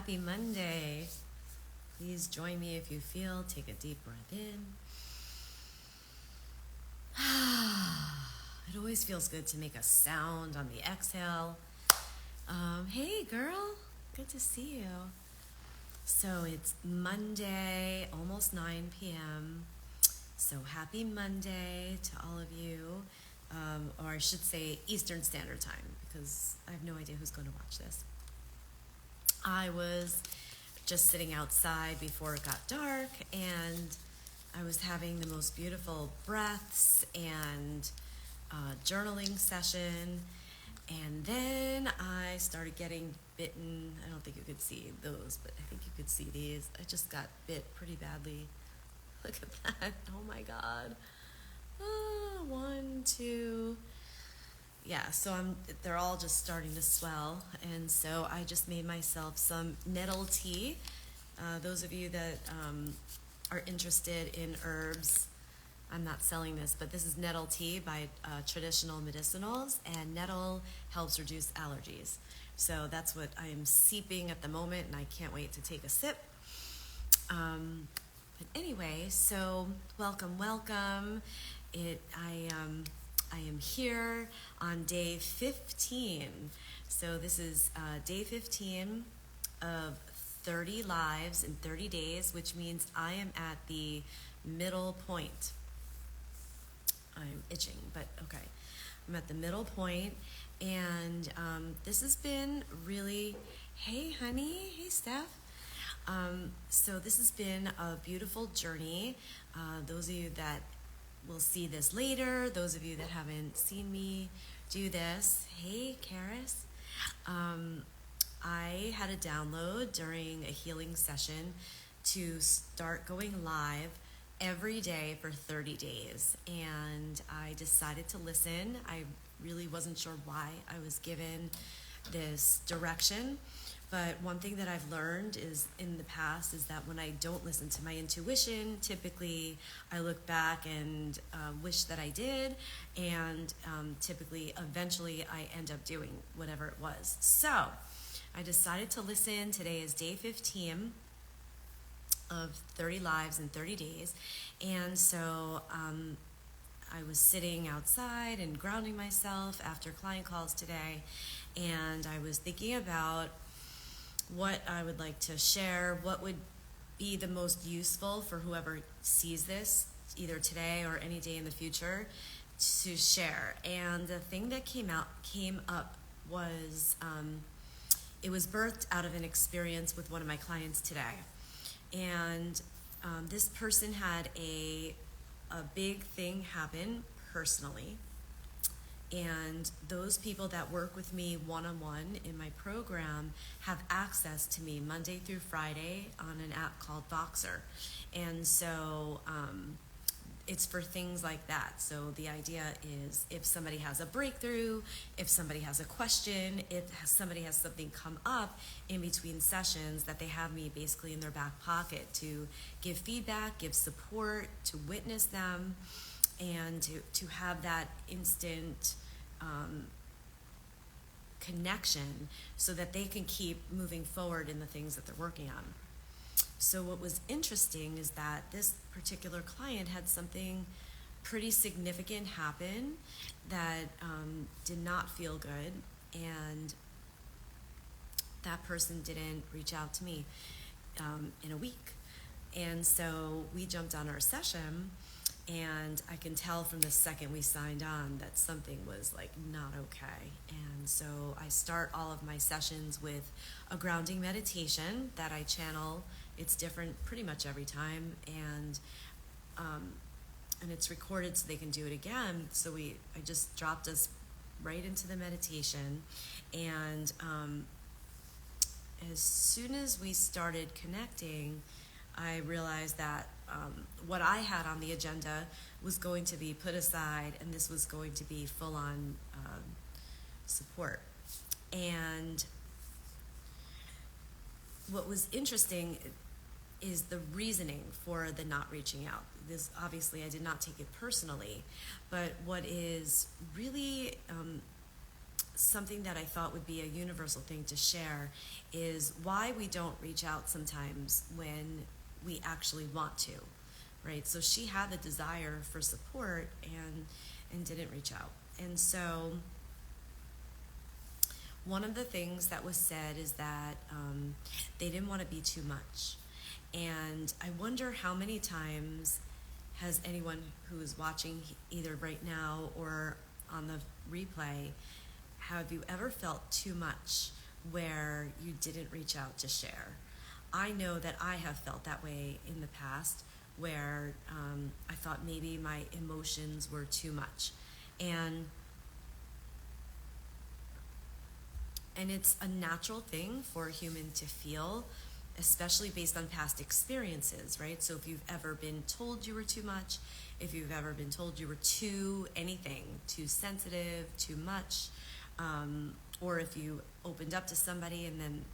Happy Monday. Please join me if you feel. Take a deep breath in. It always feels good to make a sound on the exhale. Hey, girl. Good to see you. So it's Monday, almost 9 p.m. So happy Monday to all of you. Or I should say Eastern Standard Time, because I have no idea who's going to watch this. I was just sitting outside before it got dark, and I was having the most beautiful breaths and journaling session, and then I started getting bitten. I don't think you could see those, but I think you could see these. I just got bit pretty badly. Look at that. Oh my God. 1, 2. Yeah, so they're all just starting to swell, and so I just made myself some nettle tea. Those of you that are interested in herbs, I'm not selling this, but this is nettle tea by Traditional Medicinals, and nettle helps reduce allergies. So that's what I am seeping at the moment, and I can't wait to take a sip. But anyway, so welcome. I am here on day 15. So this is day 15 of 30 lives in 30 days, which means I am at the middle point. I'm itching, but okay. I'm at the middle point, and this has been really, hey honey, hey Steph. So this has been a beautiful journey. Those of you that will see this later, those of you that haven't seen me do this, hey Karis. I had a download during a healing session to start going live every day for 30 days, and I decided to listen. I really wasn't sure why I was given this direction, but one thing that I've learned is in the past is that when I don't listen to my intuition, typically I look back and wish that I did, and typically eventually I end up doing whatever it was. So I decided to listen. Today is day 15 of 30 lives in 30 days, and so I was sitting outside and grounding myself after client calls today, and I was thinking about what I would like to share, what would be the most useful for whoever sees this, either today or any day in the future, to share. And the thing that came up was, it was birthed out of an experience with one of my clients today. And this person had a big thing happen personally. And those people that work with me one-on-one in my program have access to me Monday through Friday on an app called Voxer. And so it's for things like that. So the idea is if somebody has a breakthrough, if somebody has a question, somebody has something come up in between sessions, that they have me basically in their back pocket to give feedback, give support, to witness them, and to have that instant connection so that they can keep moving forward in the things that they're working on. So what was interesting is that this particular client had something pretty significant happen that did not feel good, and that person didn't reach out to me in a week. And so we jumped on our session, and I can tell from the second we signed on that something was like not okay. And so I start all of my sessions with a grounding meditation that I channel. It's different pretty much every time, and it's recorded so they can do it again. So I just dropped us right into the meditation, and as soon as we started connecting, I realized that what I had on the agenda was going to be put aside, and this was going to be full-on support. And what was interesting is the reasoning for the not reaching out. This, obviously, I did not take it personally, but what is really something that I thought would be a universal thing to share is why we don't reach out sometimes when we actually want to, right? So she had the desire for support and didn't reach out. And so one of the things that was said is that they didn't want to be too much. And I wonder how many times has anyone who is watching either right now or on the replay, have you ever felt too much where you didn't reach out to share? I know that I have felt that way in the past where I thought maybe my emotions were too much. And it's a natural thing for a human to feel, especially based on past experiences, right? So if you've ever been told you were too much, if you've ever been told you were too anything, too sensitive, too much, or if you opened up to somebody and then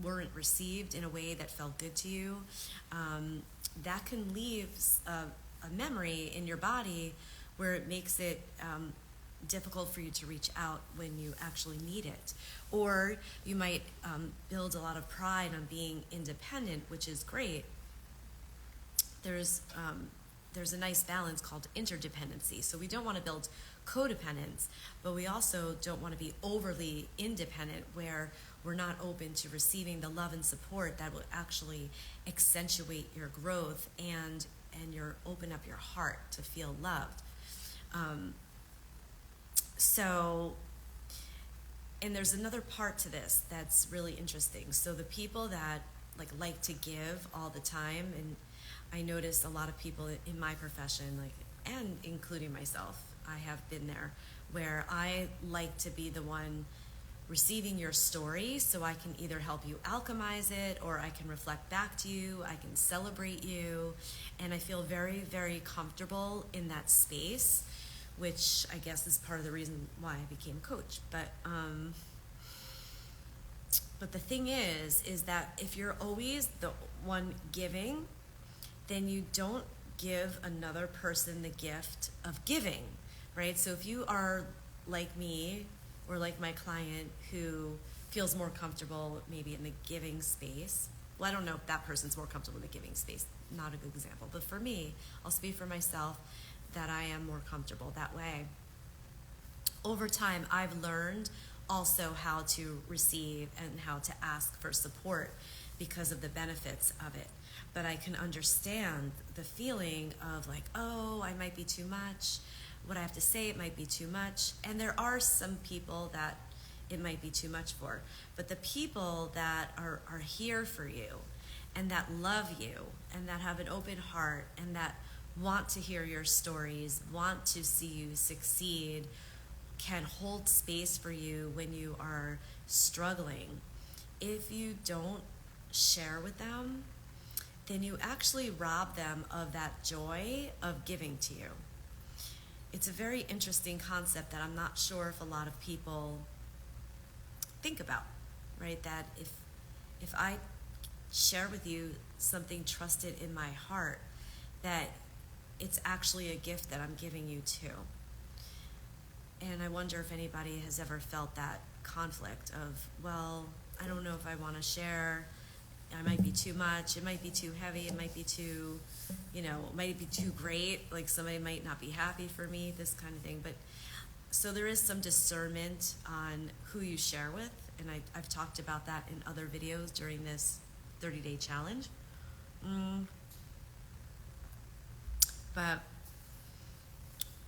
weren't received in a way that felt good to you, that can leave a memory in your body where it makes it difficult for you to reach out when you actually need it. Or you might build a lot of pride on being independent, which is great. There's a nice balance called interdependency. So we don't want to build codependence, but we also don't want to be overly independent where we're not open to receiving the love and support that will actually accentuate your growth and open up your heart to feel loved. And there's another part to this that's really interesting. So the people that like to give all the time, and I notice a lot of people in my profession, and including myself, I have been there, where I like to be the one receiving your story so I can either help you alchemize it or I can reflect back to you, I can celebrate you, and I feel very, very comfortable in that space, which I guess is part of the reason why I became a coach. But the thing is that if you're always the one giving, then you don't give another person the gift of giving, right? So if you are like me or like my client who feels more comfortable maybe in the giving space, well, I don't know if that person's more comfortable in the giving space, not a good example, but for me, I'll speak for myself that I am more comfortable that way. Over time, I've learned also how to receive and how to ask for support because of the benefits of it. But I can understand the feeling of oh, I might be too much. What I have to say, it might be too much. And there are some people that it might be too much for. But the people that are here for you and that love you and that have an open heart and that want to hear your stories, want to see you succeed, can hold space for you when you are struggling. If you don't share with them, then you actually rob them of that joy of giving to you. It's a very interesting concept that I'm not sure if a lot of people think about, right? That if I share with you something trusted in my heart, that it's actually a gift that I'm giving you too. And I wonder if anybody has ever felt that conflict of, well, I don't know if I want to share. I might be too much. It might be too heavy. It might be too, it might be too great. Somebody might not be happy for me, this kind of thing. But so there is some discernment on who you share with. And I've talked about that in other videos during this 30-day challenge. But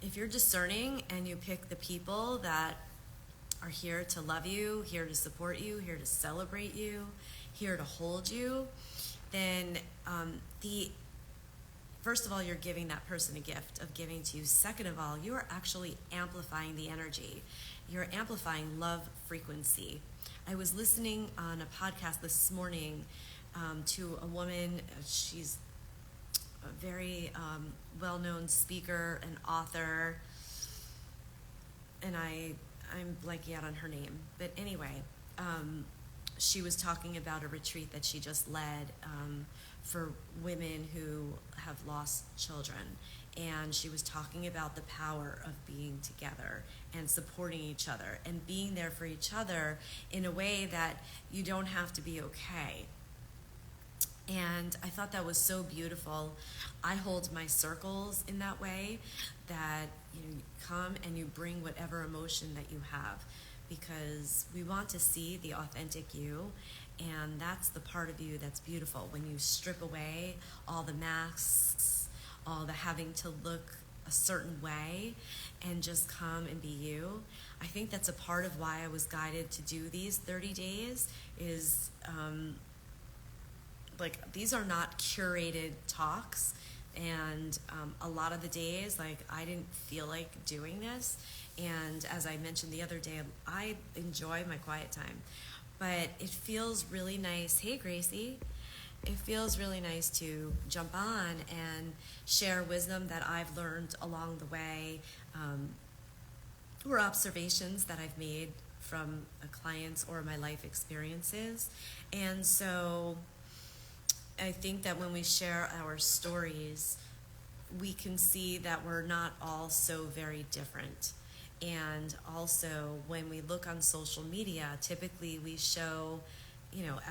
if you're discerning and you pick the people that are here to love you, here to support you, here to celebrate you, here to hold you, then first of all, you're giving that person a gift of giving to you. Second of all, you are actually amplifying the energy. You're amplifying love frequency. I was listening on a podcast this morning to a woman. She's a very well-known speaker and author, and I'm blanking out on her name. But anyway, she was talking about a retreat that she just led for women who have lost children. and she was talking about the power of being together and supporting each other and being there for each other in a way that you don't have to be okay. And I thought that was so beautiful. I hold my circles in that way, that you come and you bring whatever emotion that you have, because we want to see the authentic you, and that's the part of you that's beautiful. When you strip away all the masks, all the having to look a certain way, and just come and be you. I think that's a part of why I was guided to do these 30 days is like, these are not curated talks, and a lot of the days, like, I didn't feel like doing this, and as I mentioned the other day, I enjoy my quiet time, but it feels really nice. Hey, Gracie. It feels really nice to jump on and share wisdom that I've learned along the way, or observations that I've made from clients or my life experiences. And so I think that when we share our stories, we can see that we're not all so very different. And also, when we look on social media, typically we show,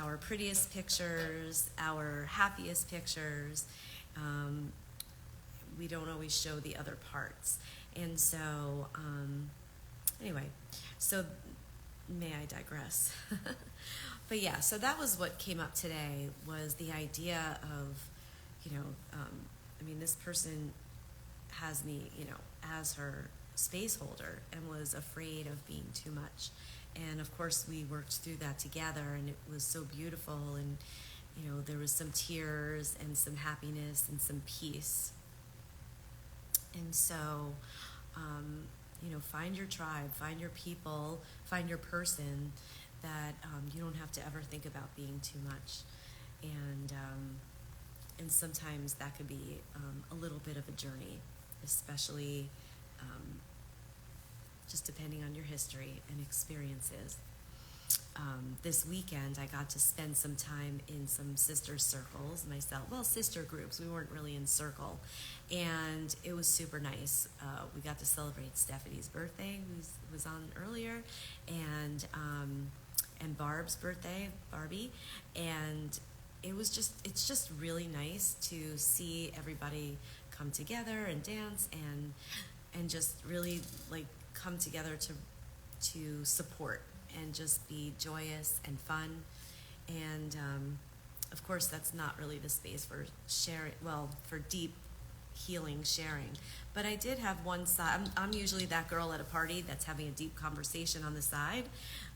our prettiest pictures, our happiest pictures. We don't always show the other parts. And so, anyway, so may I digress? But yeah, so that was what came up today, was the idea of, this person has me, as her space holder, and was afraid of being too much. And of course we worked through that together, and it was so beautiful, and there was some tears and some happiness and some peace. And so find your tribe, find your people, find your person, that you don't have to ever think about being too much. And sometimes that could be a little bit of a journey, especially just depending on your history and experiences. This weekend, I got to spend some time in some sister circles myself. Well, sister groups. We weren't really in circle. And it was super nice. We got to celebrate Stephanie's birthday, who was on earlier, and Barb's birthday, Barbie. And it's just really nice to see everybody come together and dance and just really, like, come together to support and just be joyous and fun. And of course, that's not really the space for sharing, well, for deep healing sharing. But I did have one side. I'm usually that girl at a party that's having a deep conversation on the side,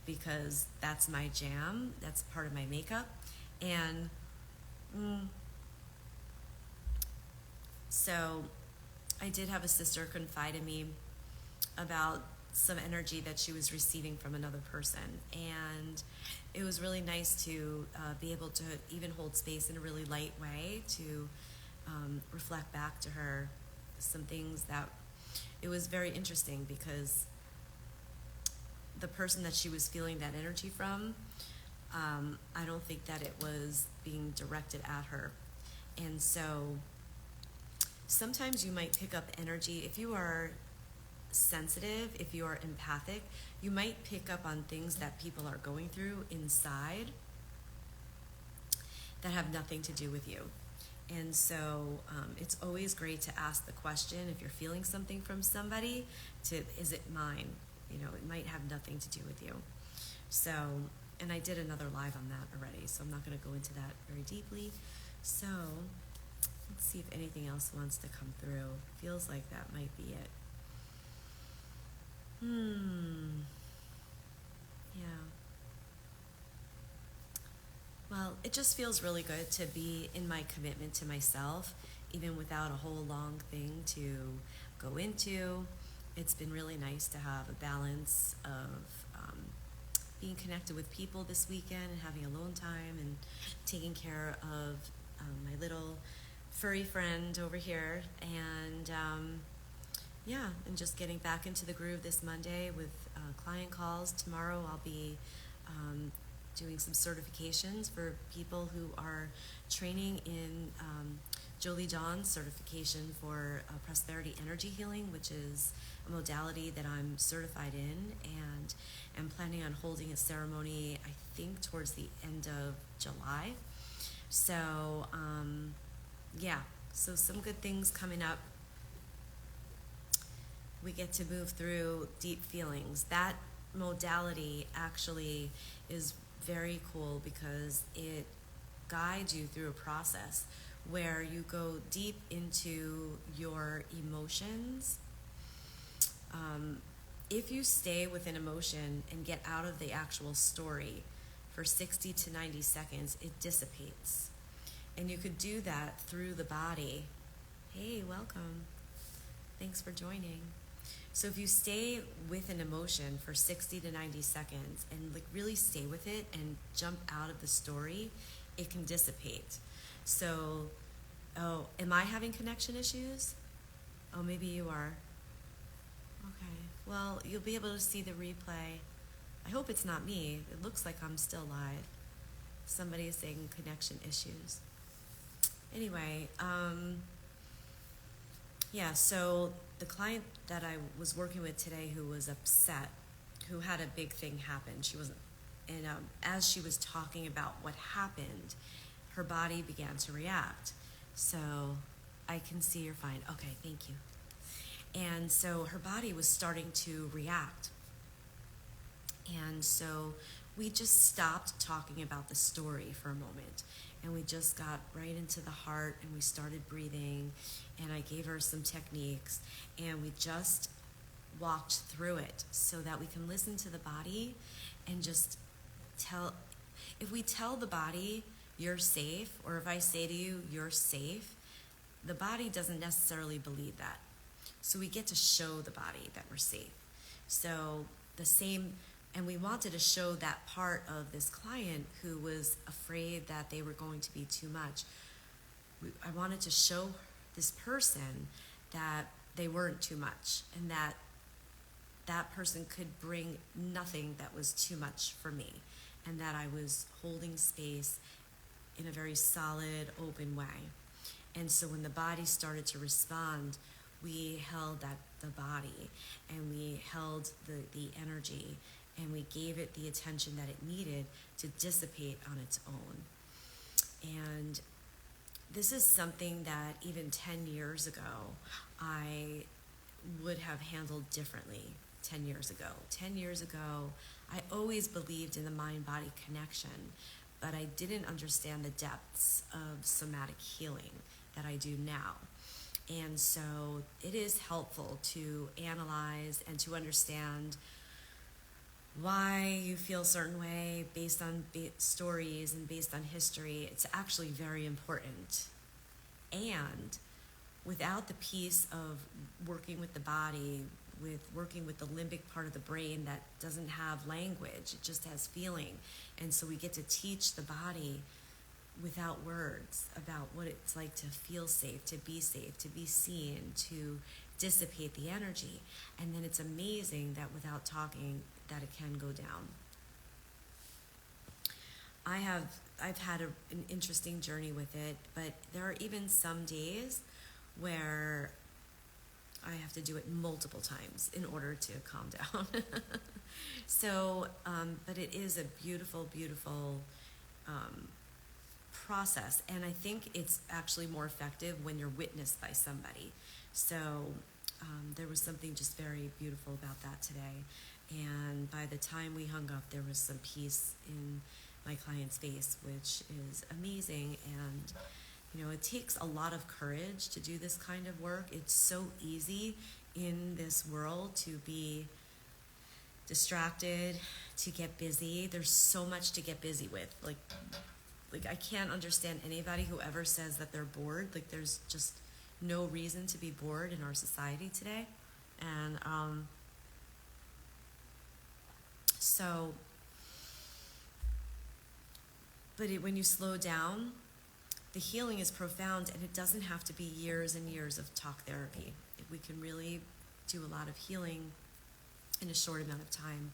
because that's my jam. That's part of my makeup. And so I did have a sister confide in me about some energy that she was receiving from another person, and it was really nice to be able to even hold space in a really light way to reflect back to her some things. That it was very interesting, because the person that she was feeling that energy from, I don't think that it was being directed at her. And so sometimes you might pick up energy if you are sensitive, if you are empathic, you might pick up on things that people are going through inside that have nothing to do with you. And so it's always great to ask the question, if you're feeling something from somebody, is it mine? It might have nothing to do with you. So, and I did another live on that already, so I'm not going to go into that very deeply. So let's see if anything else wants to come through. Feels like that might be it. Yeah. Well, it just feels really good to be in my commitment to myself, even without a whole long thing to go into. It's been really nice to have a balance of being connected with people this weekend and having alone time and taking care of my little furry friend over here. And and just getting back into the groove this Monday with client calls. Tomorrow I'll be doing some certifications for people who are training in Jolie John's certification for prosperity energy healing, which is a modality that I'm certified in, and am planning on holding a ceremony, I think, towards the end of July. So, yeah, so some good things coming up. We get to move through deep feelings. That modality actually is very cool because it guides you through a process where you go deep into your emotions. If you stay with an emotion and get out of the actual story for 60 to 90 seconds, it dissipates. And you could do that through the body. Hey, welcome. Thanks for joining. So if you stay with an emotion for 60 to 90 seconds and like really stay with it and jump out of the story, it can dissipate. So, oh, am I having connection issues? Oh, maybe you are. Okay. Well, you'll be able to see the replay. I hope it's not me. It looks like I'm still live. Somebody is saying connection issues. Anyway, yeah, so the client that I was working with today who was upset, who had a big thing happen, she wasn't, and as she was talking about what happened, her body began to react. So I can see you're fine. Okay, thank you. And so her body was starting to react. And so we just stopped talking about the story for a moment. And we just got right into the heart and we started breathing. And I gave her some techniques. And we just walked through it so that we can listen to the body and just tell. If we tell the body, you're safe, or if I say to you, you're safe, the body doesn't necessarily believe that. So we get to show the body that we're safe. So the same, and we wanted to show that part of this client who was afraid that they were going to be too much. I wanted to show this person that they weren't too much and that that person could bring nothing that was too much for me, and that I was holding space in a very solid, open way. And so when the body started to respond, we held the body and we held the energy and we gave it the attention that it needed to dissipate on its own. And this is something that even 10 years ago, I would have handled differently 10 years ago. 10 years ago, I always believed in the mind-body connection, but I didn't understand the depths of somatic healing that I do now. And so it is helpful to analyze and to understand why you feel a certain way based on stories and based on history. It's actually very important. And without the piece of working with the body, with working with the limbic part of the brain that doesn't have language, it just has feeling. And so we get to teach the body without words about what it's like to feel safe, to be seen, to dissipate the energy. And then it's amazing that without talking, that it can go down. I've had an interesting journey with it, but there are even some days where I have to do it multiple times in order to calm down. So, but it is a beautiful, beautiful process, and I think it's actually more effective when you're witnessed by somebody. So there was something just very beautiful about that today, and by the time we hung up, there was some peace in my client's face, which is amazing. And you know, it takes a lot of courage to do this kind of work. It's so easy in this world to be distracted, to get busy. There's so much to get busy with. Like I can't understand anybody who ever says that they're bored. Like there's just no reason to be bored in our society today. And when you slow down, the healing is profound, and it doesn't have to be years and years of talk therapy. We can really do a lot of healing in a short amount of time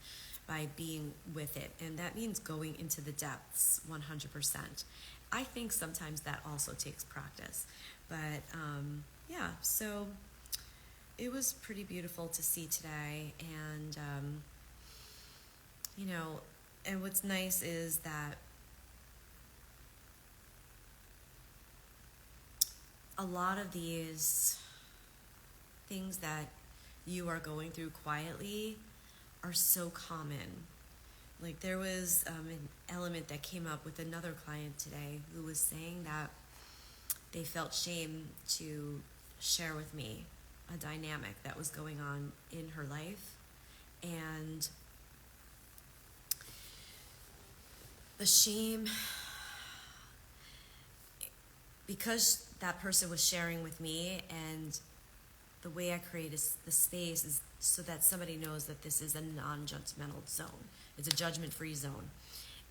by being with it, and that means going into the depths 100%. I think sometimes that also takes practice, But yeah, so it was pretty beautiful to see today. And, you know, and what's nice is that a lot of these things that you are going through quietly are so common. Like there was an element that came up with another client today who was saying that they felt shame to share with me a dynamic that was going on in her life. And the shame, because that person was sharing with me, and the way I create the space is so that somebody knows that this is a non-judgmental zone. It's a judgment-free zone.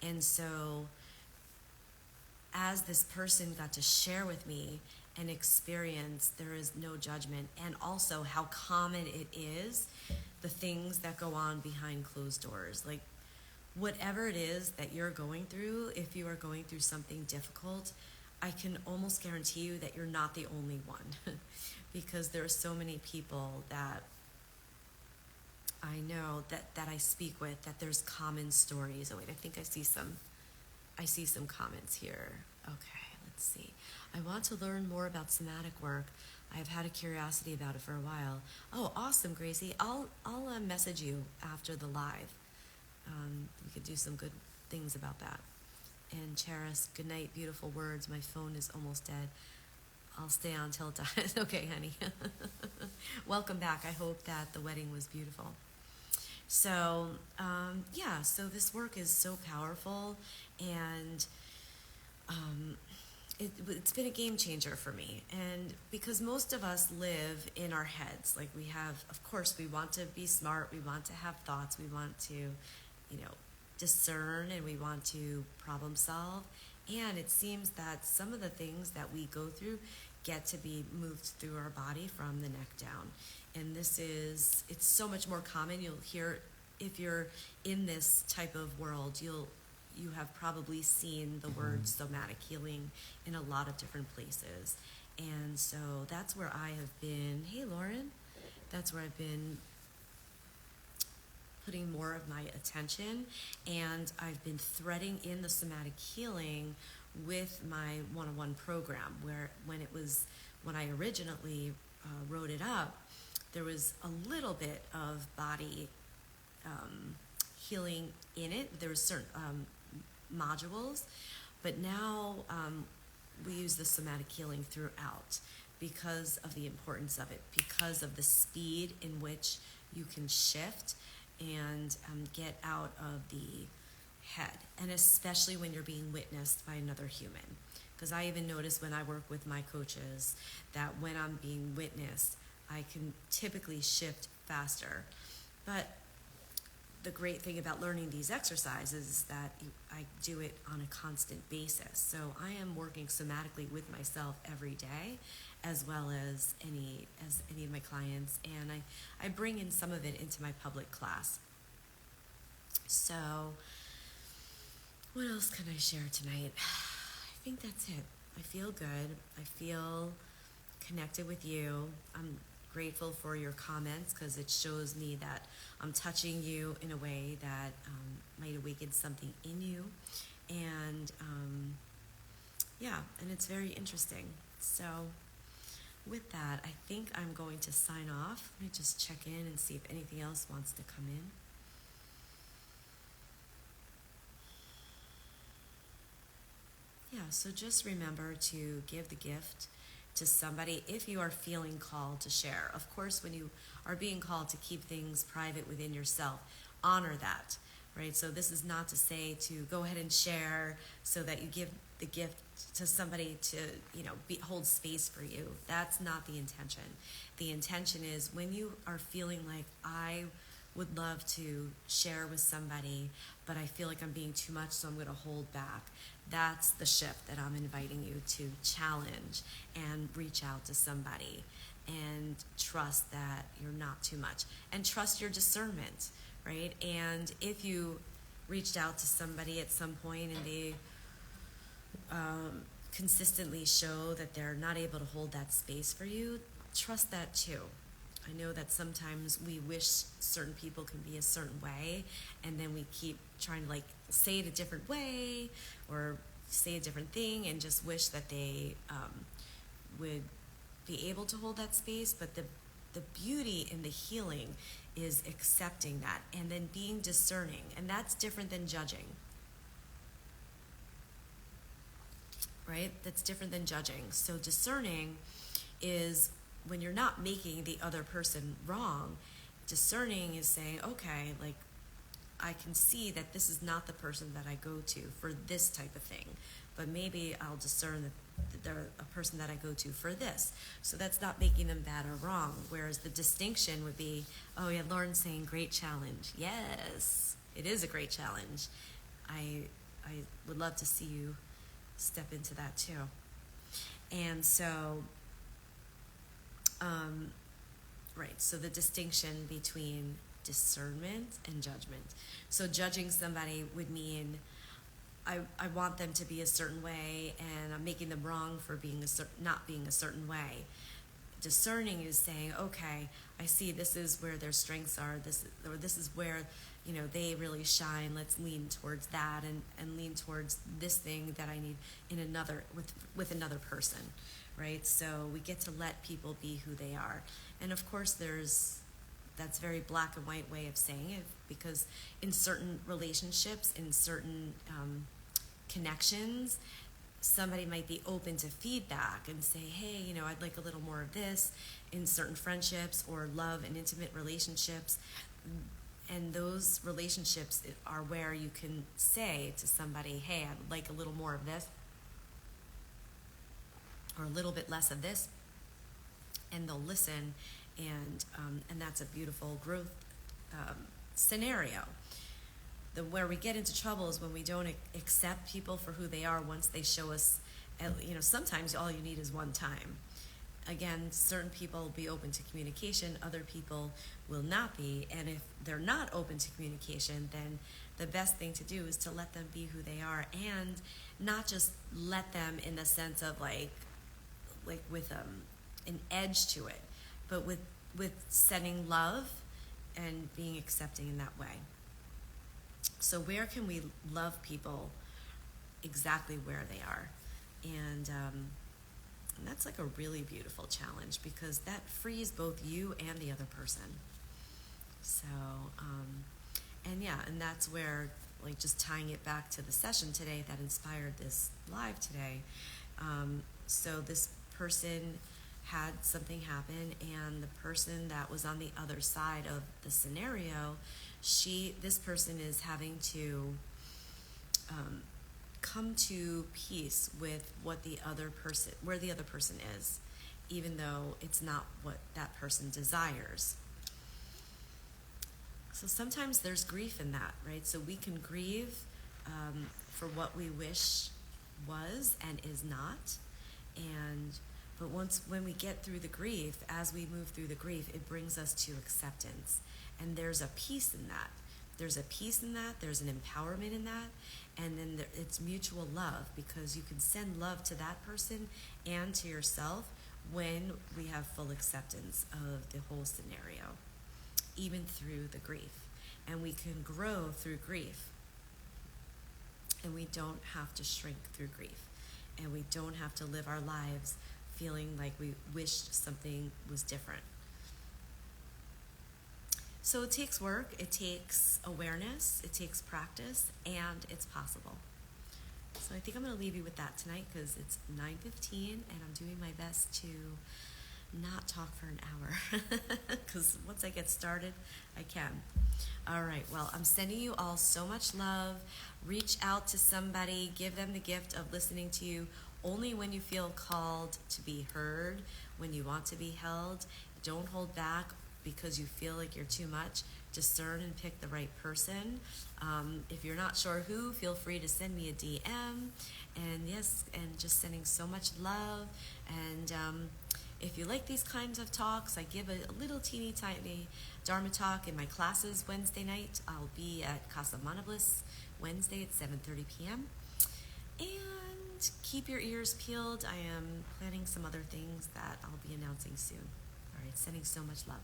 And so as this person got to share with me an experience, there is no judgment, and also how common it is, the things that go on behind closed doors. Like whatever it is that you're going through, if you are going through something difficult, I can almost guarantee you that you're not the only one because there are so many people that I know that I speak with, that there's common stories. Oh wait, I think I see some comments here. Okay, let's see. I want to learn more about somatic work. I've had a curiosity about it for a while. Oh, awesome, Gracie. I'll message you after the live. We could do some good things about that. And Charis, good night, beautiful words. My phone is almost dead. I'll stay on till it dies. Okay, honey. Welcome back. I hope that the wedding was beautiful. So, yeah, so this work is so powerful, and it's been a game changer for me. And because most of us live in our heads, like we have, of course, we want to be smart, we want to have thoughts, we want to, discern, and we want to problem solve. And it seems that some of the things that we go through get to be moved through our body from the neck down. And it's so much more common. You'll hear, if you're in this type of world, you have probably seen the word somatic healing in a lot of different places. And so that's where I have been. Hey, Lauren. That's where I've been putting more of my attention, and I've been threading in the somatic healing with my one-on-one program, where when I originally wrote it up, there was a little bit of body healing in it. There were certain modules, but now we use the somatic healing throughout because of the importance of it, because of the speed in which you can shift and get out of the head, and especially when you're being witnessed by another human. Because I even notice when I work with my coaches that when I'm being witnessed, I can typically shift faster. But the great thing about learning these exercises is that I do it on a constant basis. So I am working somatically with myself every day, as well as any of my clients, and I bring in some of it into my public class. So what else can I share tonight? I think that's it. I feel good. I feel connected with you. I'm grateful for your comments because it shows me that I'm touching you in a way that might awaken something in you. And yeah, and it's very interesting. So with that, I think I'm going to sign off. Let me just check in and see if anything else wants to come in. Yeah, so just remember to give the gift to somebody if you are feeling called to share. Of course, when you are being called to keep things private within yourself, honor that, right? So this is not to say to go ahead and share so that you give the gift to somebody to, hold space for you. That's not the intention. The intention is when you are feeling like I would love to share with somebody, but I feel like I'm being too much, so I'm going to hold back. That's the shift that I'm inviting you to challenge and reach out to somebody and trust that you're not too much and trust your discernment, right? And if you reached out to somebody at some point and they consistently show that they're not able to hold that space for you, trust that too. I know that sometimes we wish certain people can be a certain way, and then we keep trying to like say it a different way or say a different thing and just wish that they would be able to hold that space. But the beauty in the healing is accepting that and then being discerning, and that's different than judging. Right? That's different than judging. So discerning is when you're not making the other person wrong. Discerning is saying, okay, like I can see that this is not the person that I go to for this type of thing, but maybe I'll discern that they're a person that I go to for this. So that's not making them bad or wrong. Whereas the distinction would be, oh yeah, Lauren's saying great challenge. Yes, it is a great challenge. I would love to see you step into that too. And so, right, so the distinction between discernment and judgment. So judging somebody would mean I want them to be a certain way and I'm making them wrong for being not being a certain way. Discerning is saying, okay, I see this is where their strengths are, this is where, you know, they really shine. Let's lean towards that and lean towards this thing that I need in another with another person, right? So we get to let people be who they are. And of course that's very black and white way of saying it, because in certain relationships, in certain connections, somebody might be open to feedback and say, hey, you know, I'd like a little more of this in certain friendships or love and intimate relationships. And those relationships are where you can say to somebody, hey, I'd like a little more of this or a little bit less of this. And they'll listen, and that's a beautiful growth scenario. Where we get into trouble is when we don't accept people for who they are once they show us, you know, sometimes all you need is one time. Again, certain people will be open to communication, other people will not be, and if they're not open to communication, then the best thing to do is to let them be who they are, and not just let them in the sense of like with an edge to it, but with setting love and being accepting in that way. So where can we love people exactly where they are? And that's like a really beautiful challenge, because that frees both you and the other person. So, and that's where, like, just tying it back to the session today that inspired this live today. So this person had something happen, and the person that was on the other side of the scenario, this person is having to come to peace with where the other person is, even though it's not what that person desires. So sometimes there's grief in that, right? So we can grieve for what we wish was and is not, but when we get through the grief, as we move through the grief, it brings us to acceptance. And there's a peace in that. There's a peace in that. There's an empowerment in that. And then it's mutual love, because you can send love to that person and to yourself when we have full acceptance of the whole scenario, even through the grief. And we can grow through grief. And we don't have to shrink through grief. And we don't have to live our lives feeling like we wished something was different. So it takes work, it takes awareness, it takes practice, and it's possible. So I think I'm going to leave you with that tonight, because it's 9:15 and I'm doing my best to not talk for an hour, because once I get started, I can. All right, well, I'm sending you all so much love. Reach out to somebody, give them the gift of listening to you only when you feel called to be heard, when you want to be held. Don't hold back because you feel like you're too much. Discern and pick the right person. If you're not sure who, feel free to send me a DM. And yes, and just sending so much love. And if you like these kinds of talks, I give a little teeny tiny Dharma talk in my classes Wednesday night. I'll be at Casa Mana Bliss Wednesday at 7:30 p.m. And and keep your ears peeled. I am planning some other things that I'll be announcing soon. All right, sending so much love.